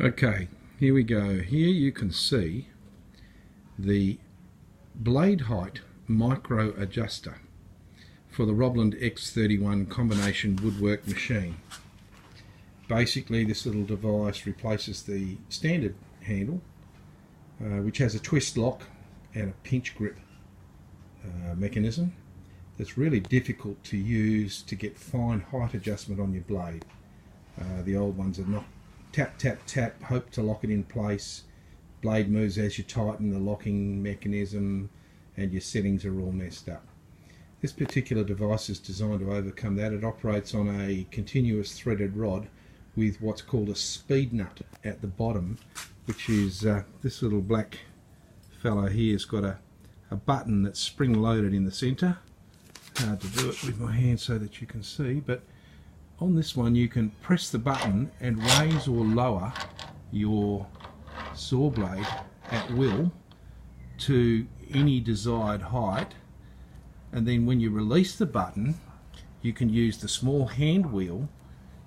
Okay, here we go. Here you can see the blade height micro adjuster for the Robland X31 combination woodwork machine. Basically, this little device replaces the standard handle, which has a twist lock and a pinch grip mechanism that's really difficult to use to get fine height adjustment on your blade. The old ones are not tap, tap, tap, hope to lock it in place. Blade moves as you tighten the locking mechanism and your settings are all messed up. This particular device is designed to overcome that. It operates on a continuous threaded rod with what's called a speed nut at the bottom, which is this little black fellow here has got a button that's spring loaded in the centre. Hard to do it with my hand so that you can see, but on this one you can press the button and raise or lower your saw blade at will to any desired height, and then when you release the button you can use the small hand wheel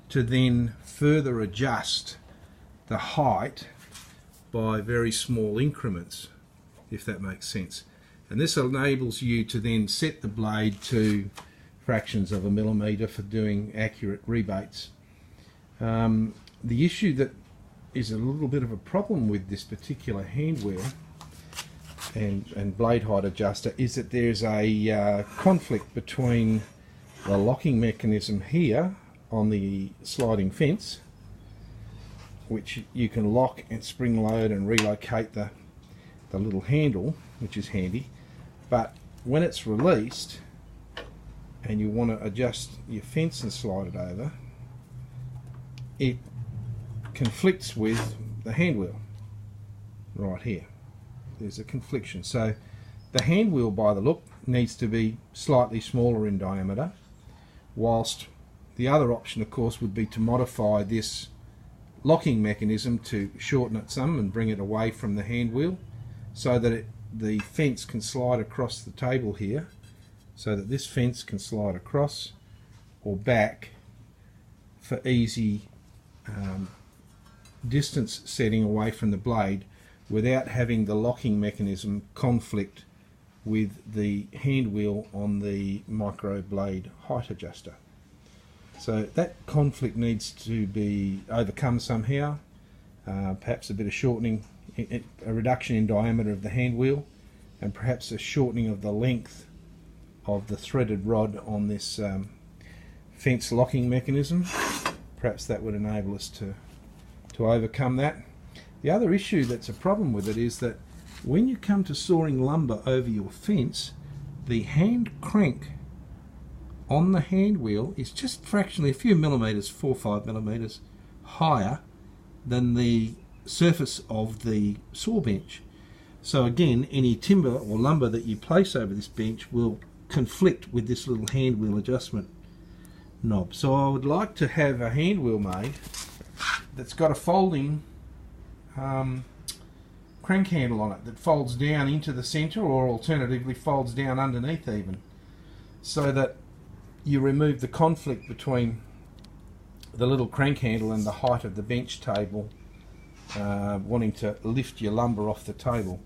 to then further adjust the height by very small increments, if that makes sense. And this enables you to then set the blade to fractions of a millimetre for doing accurate rebates. The issue that is a little bit of a problem with this particular hand wheel and blade height adjuster is that there's a conflict between the locking mechanism here on the sliding fence, which you can lock and spring load and relocate the little handle, which is handy, but when it's released and you want to adjust your fence and slide it over, it conflicts with the hand wheel right here. There's a confliction. So the hand wheel, by the look, needs to be slightly smaller in diameter, whilst the other option of course would be to modify this locking mechanism to shorten it some and bring it away from the hand wheel so that the fence can slide across the table here, so that this fence can slide across or back for easy distance setting away from the blade without having the locking mechanism conflict with the hand wheel on the micro blade height adjuster. So that conflict needs to be overcome somehow, perhaps a bit of shortening, a reduction in diameter of the hand wheel, and perhaps a shortening of the length of the threaded rod on this fence locking mechanism. Perhaps that would enable us to overcome that. The other issue that's a problem with it is that when you come to sawing lumber over your fence, the hand crank on the hand wheel is just fractionally a few millimetres, 4 or 5 millimetres higher than the surface of the saw bench. So again, any timber or lumber that you place over this bench will conflict with this little hand wheel adjustment knob. So I would like to have a hand wheel made that's got a folding crank handle on it that folds down into the centre, or alternatively folds down underneath even, so that you remove the conflict between the little crank handle and the height of the bench table, wanting to lift your lumber off the table.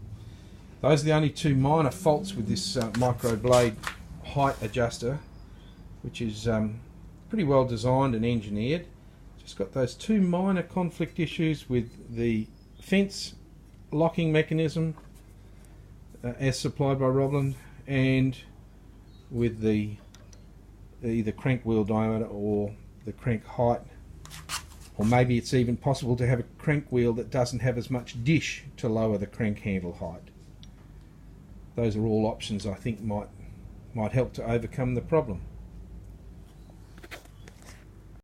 Those are the only two minor faults with this micro blade height adjuster, which is pretty well designed and engineered. Just got those two minor conflict issues with the fence locking mechanism as supplied by Robland, and with the either crank wheel diameter or the crank height, or maybe it's even possible to have a crank wheel that doesn't have as much dish to lower the crank handle height. Those are all options I think might help to overcome the problem.